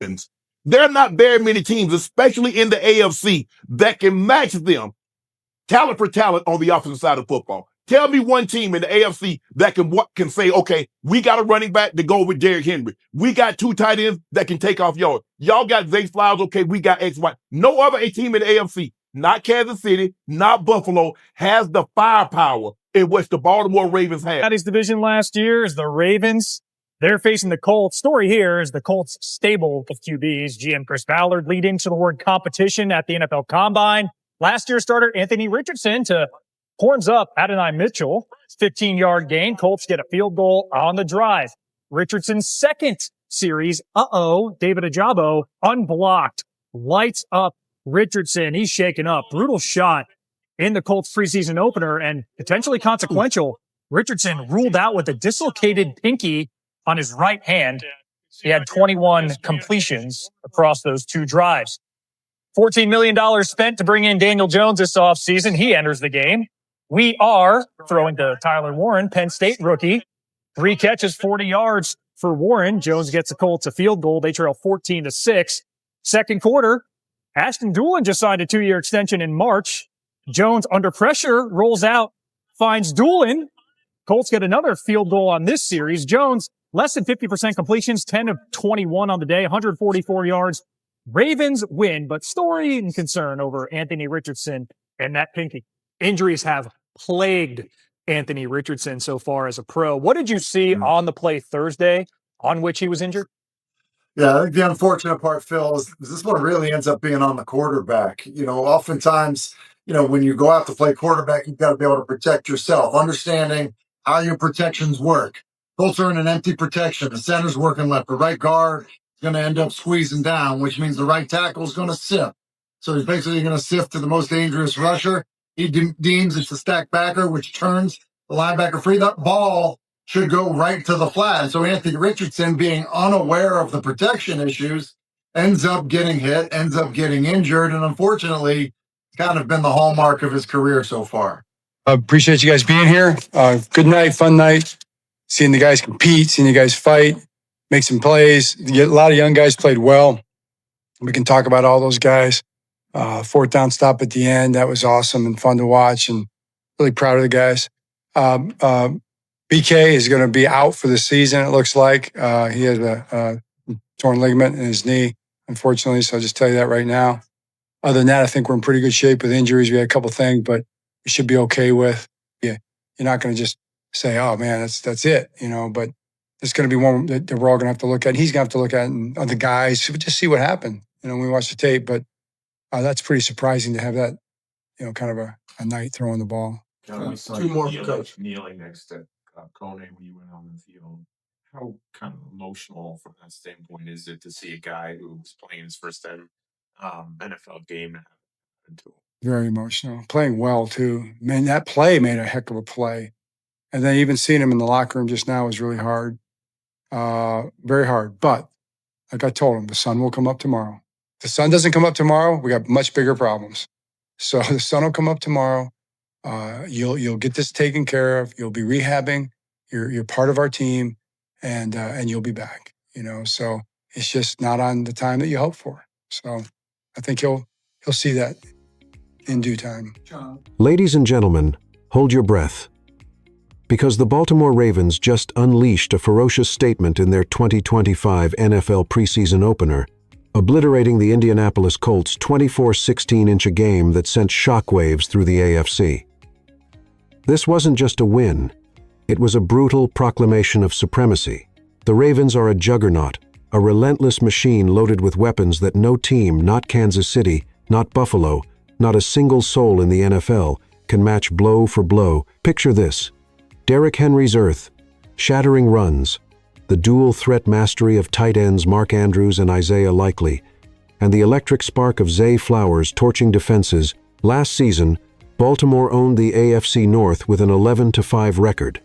weapons. There are not very many teams, especially in the AFC, that can match them talent for talent on the offensive side of football. Tell me one team in the AFC that can say, okay, we got a running back to go with Derrick Henry. We got 2 tight ends that can take off yards. Y'all got Zay Flowers, okay, we got X, Y. No other team in the AFC, not Kansas City, not Buffalo, has the firepower in which the Baltimore Ravens have. Scotty's division last year is the Ravens. They're facing the Colts. Story here is the Colts stable of QBs. GM Chris Ballard leading to the word competition at the NFL Combine. Last year's starter Anthony Richardson to horns up Adonai Mitchell. 15-yard gain. Colts get a field goal on the drive. Richardson's second series. David Ajabo unblocked. Lights up Richardson. He's shaken up. Brutal shot in the Colts preseason opener and potentially consequential. Richardson ruled out with a dislocated pinky on his right hand. He had 21 completions across those 2 drives. $14 million spent to bring in Daniel Jones this offseason. He enters the game. We are throwing to Tyler Warren, Penn State rookie. 3 catches, 40 yards for Warren. Jones gets the Colts a field goal. They trail 14-6. Second quarter, Ashton Doolin just signed a 2-year extension in March. Jones under pressure rolls out, finds Doolin. Colts get another field goal on this series. Jones, less than 50% completions, 10 of 21 on the day, 144 yards. Ravens win, but story and concern over Anthony Richardson and that pinky. Injuries have plagued Anthony Richardson so far as a pro. What did you see on the play Thursday on which he was injured? Yeah, I think the unfortunate part, Phil, is this one really ends up being on the quarterback. Oftentimes, when you go out to play quarterback, you've got to be able to protect yourself, understanding how your protections work. Colts are in an empty protection. The center's working left. The right guard is going to end up squeezing down, which means the right tackle is going to sift. So he's basically going to sift to the most dangerous rusher. He deems it's a stack backer, which turns the linebacker free. That ball should go right to the flat. So Anthony Richardson, being unaware of the protection issues, ends up getting hit, ends up getting injured, and unfortunately, kind of been the hallmark of his career so far. Appreciate you guys being here. Good night, fun night. Seeing the guys compete, seeing you guys fight, make some plays. A lot of young guys played well. We can talk about all those guys. 4th down stop at the end. That was awesome and fun to watch, and really proud of the guys. BK is going to be out for the season, it looks like. He has a torn ligament in his knee, unfortunately, so I'll just tell you that right now. Other than that, I think we're in pretty good shape with injuries. We had a couple things, but we should be okay with. Yeah, you're not going to just say, oh, man, that's it, but it's going to be one that we're all going to have to look at. He's going to have to look at, and other guys, just see what happened, when we watch the tape. But that's pretty surprising to have that, kind of a night throwing the ball. 2 more for Coach. Kneeling next to Kone when you went on the field. How kind of emotional from that standpoint is it to see a guy who's playing his first NFL game happen to him? Very emotional. Playing well, too. Man, that play made a heck of a play. And then even seeing him in the locker room just now was really hard. Very hard. But like I told him, the sun will come up tomorrow. If the sun doesn't come up tomorrow, we got much bigger problems. So the sun will come up tomorrow. You'll get this taken care of. You'll be rehabbing. You're part of our team, and you'll be back. So it's just not on the time that you hope for. So I think he'll see that in due time. Ladies and gentlemen, hold your breath. Because the Baltimore Ravens just unleashed a ferocious statement in their 2025 NFL preseason opener, obliterating the Indianapolis Colts' 24-16 a game that sent shockwaves through the AFC. This wasn't just a win. It was a brutal proclamation of supremacy. The Ravens are a juggernaut, a relentless machine loaded with weapons that no team, not Kansas City, not Buffalo, not a single soul in the NFL, can match blow for blow. Picture this: Derrick Henry's earth, shattering runs, the dual-threat mastery of tight ends Mark Andrews and Isaiah Likely, and the electric spark of Zay Flowers torching defenses. Last season, Baltimore owned the AFC North with an 11-5 record.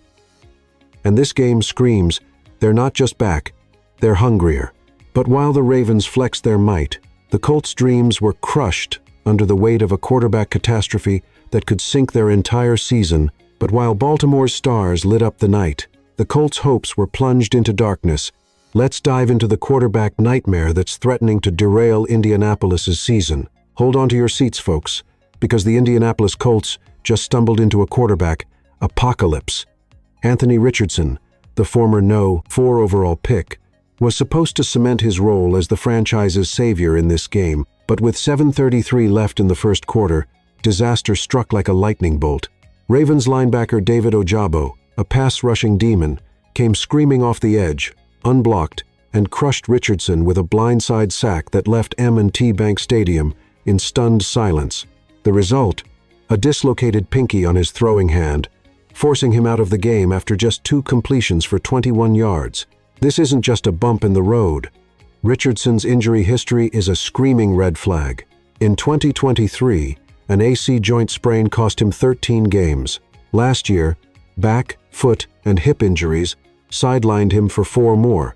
And this game screams, they're not just back, they're hungrier. But while the Ravens flexed their might, the Colts' dreams were crushed under the weight of a quarterback catastrophe that could sink their entire season. But while Baltimore's stars lit up the night, the Colts' hopes were plunged into darkness Let's dive into the quarterback nightmare that's threatening to derail Indianapolis's season. Hold on to your seats, folks, because the Indianapolis Colts just stumbled into a quarterback apocalypse. Anthony Richardson, the former No. 4 overall pick, was supposed to cement his role as the franchise's savior in this game, but with 7:33 left in the first quarter, disaster struck like a lightning bolt. Ravens linebacker David Ojabo, a pass-rushing demon, came screaming off the edge, unblocked, and crushed Richardson with a blindside sack that left M&T Bank Stadium in stunned silence. The result? A dislocated pinky on his throwing hand, forcing him out of the game after just 2 completions for 21 yards. This isn't just a bump in the road. Richardson's injury history is a screaming red flag. In 2023, an AC joint sprain cost him 13 games. Last year, back, foot, and hip injuries sidelined him for 4 more,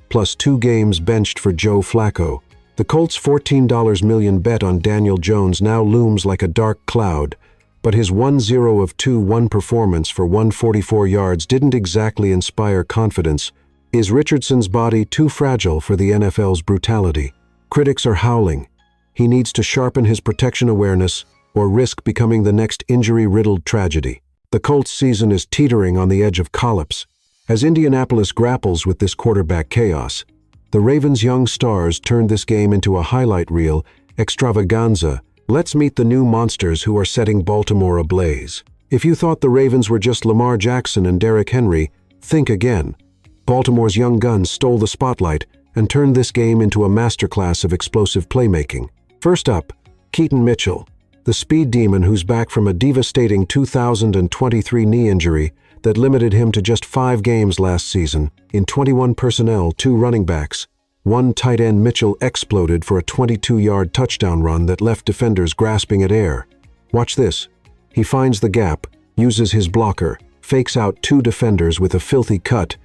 plus 2 games benched for Joe Flacco. The Colts' $14 million bet on Daniel Jones now looms like a dark cloud, but his 1-0 of 2-1 performance for 144 yards didn't exactly inspire confidence. Is Richardson's body too fragile for the NFL's brutality? Critics are howling. He needs to sharpen his protection awareness or risk becoming the next injury-riddled tragedy. The Colts' season is teetering on the edge of collapse. As Indianapolis grapples with this quarterback chaos, the Ravens' young stars turned this game into a highlight reel extravaganza. Let's meet the new monsters who are setting Baltimore ablaze. If you thought the Ravens were just Lamar Jackson and Derrick Henry, think again. Baltimore's young guns stole the spotlight and turned this game into a masterclass of explosive playmaking. First up, Keaton Mitchell, the speed demon who's back from a devastating 2023 knee injury that limited him to just 5 games last season. In 21 personnel, 2 running backs, 1 tight end, Mitchell exploded for a 22-yard touchdown run that left defenders grasping at air. Watch this. He finds the gap, uses his blocker, fakes out 2 defenders with a filthy cut,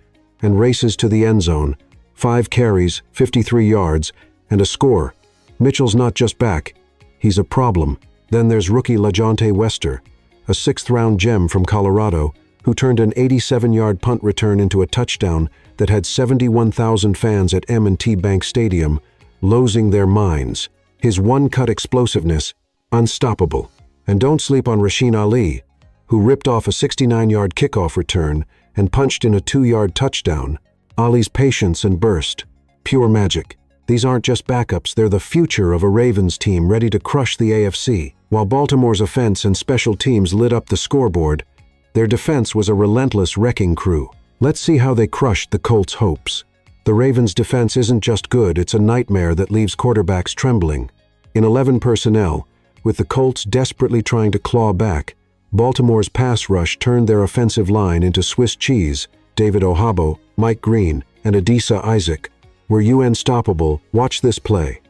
and races to the end zone. 5 carries, 53 yards, and a score. Mitchell's not just back, he's a problem. Then there's rookie LaJohntay Wester, a 6th-round gem from Colorado, who turned an 87-yard punt return into a touchdown that had 71,000 fans at M&T Bank Stadium losing their minds. His one-cut explosiveness, unstoppable. And don't sleep on Rasheen Ali, who ripped off a 69-yard kickoff return and punched in a 2-yard touchdown. Ali's patience and burst, pure magic. These aren't just backups, they're the future of a Ravens team ready to crush the AFC. While Baltimore's offense and special teams lit up the scoreboard, their defense was a relentless wrecking crew. Let's see how they crushed the Colts' hopes. The Ravens' defense isn't just good, it's a nightmare that leaves quarterbacks trembling. In 11 personnel, with the Colts desperately trying to claw back, Baltimore's pass rush turned their offensive line into Swiss cheese. David Ojabo, Mike Green, and Adisa Isaac were unstoppable. Watch this play.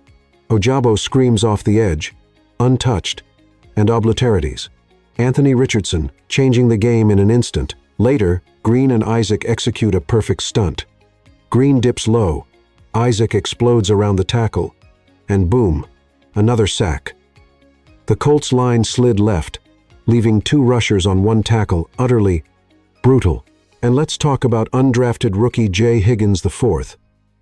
Ojabo screams off the edge, untouched, and obliterates Anthony Richardson, changing the game in an instant. Later, Green and Isaac execute a perfect stunt. Green dips low, Isaac explodes around the tackle, and boom, another sack. The Colts line slid left, leaving 2 rushers on 1 tackle, utterly brutal. And let's talk about undrafted rookie Jay Higgins IV,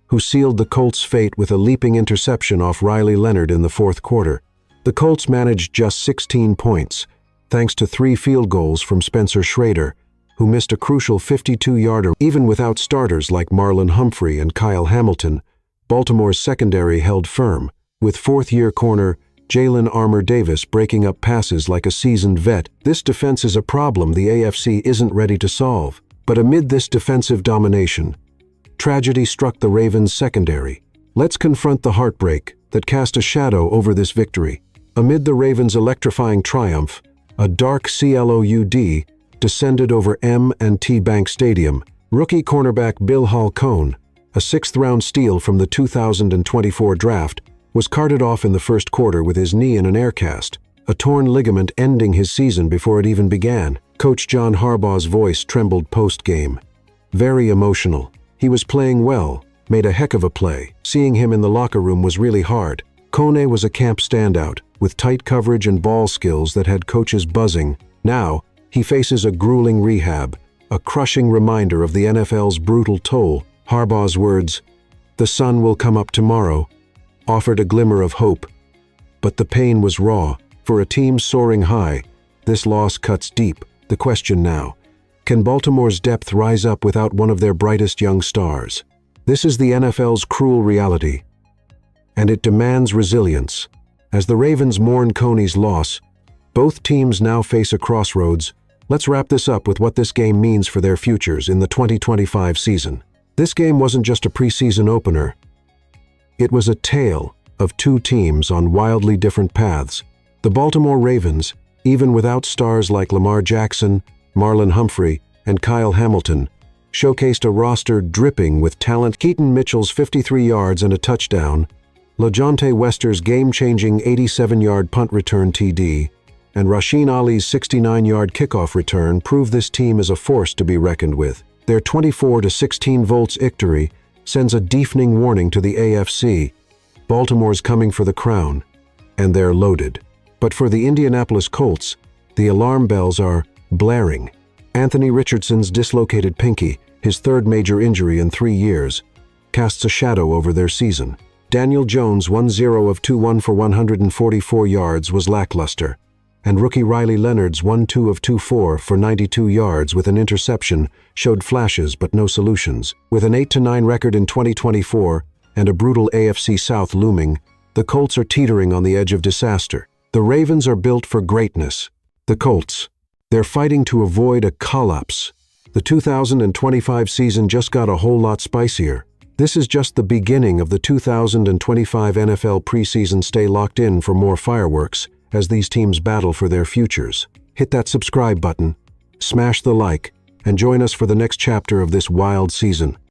who sealed the Colts' fate with a leaping interception off Riley Leonard in the 4th quarter. The Colts managed just 16 points, thanks to 3 field goals from Spencer Schrader, who missed a crucial 52-yarder. Even without starters like Marlon Humphrey and Kyle Hamilton, Baltimore's secondary held firm, with 4th-year corner Jalen Armour Davis breaking up passes like a seasoned vet. This defense is a problem the AFC isn't ready to solve. But amid this defensive domination, tragedy struck the Ravens' secondary. Let's confront the heartbreak that cast a shadow over this victory. Amid the Ravens' electrifying triumph, a dark cloud descended over M&T Bank Stadium. Rookie cornerback Bill Halcone, a 6th-round steal from the 2024 draft, was carted off in the first quarter with his knee in an air cast, a torn ligament ending his season before it even began. Coach John Harbaugh's voice trembled post-game. Very emotional. He was playing well, made a heck of a play. Seeing him in the locker room was really hard. Kone was a camp standout, with tight coverage and ball skills that had coaches buzzing. Now, he faces a grueling rehab, a crushing reminder of the NFL's brutal toll. Harbaugh's words, "The sun will come up tomorrow," offered a glimmer of hope. But the pain was raw. For a team soaring high, this loss cuts deep. The question now, can Baltimore's depth rise up without one of their brightest young stars? This is the NFL's cruel reality, and it demands resilience. As the Ravens mourn Coney's loss, both teams now face a crossroads. Let's wrap this up with what this game means for their futures in the 2025 season. This game wasn't just a preseason opener. It was a tale of two teams on wildly different paths. The Baltimore Ravens, even without stars like Lamar Jackson, Marlon Humphrey, and Kyle Hamilton, showcased a roster dripping with talent. Keaton Mitchell's 53 yards and a touchdown, LaJohntay Wester's game-changing 87-yard punt return TD, and Rasheen Ali's 69-yard kickoff return prove this team is a force to be reckoned with. Their 24-16 volts victory sends a deafening warning to the AFC. Baltimore's coming for the crown, and they're loaded. But for the Indianapolis Colts, the alarm bells are blaring. Anthony Richardson's dislocated pinky, his third major injury in 3 years, casts a shadow over their season. Daniel Jones' 1-0 of 2-1 for 144 yards was lackluster, and rookie Riley Leonard's 1-2 of 2-4 for 92 yards with an interception showed flashes but no solutions. With an 8-9 record in 2024 and a brutal AFC South looming, the Colts are teetering on the edge of disaster. The Ravens are built for greatness. The Colts, they're fighting to avoid a collapse. The 2025 season just got a whole lot spicier. This is just the beginning of the 2025 NFL preseason. Stay locked in for more fireworks as these teams battle for their futures. Hit that subscribe button, smash the like, and join us for the next chapter of this wild season.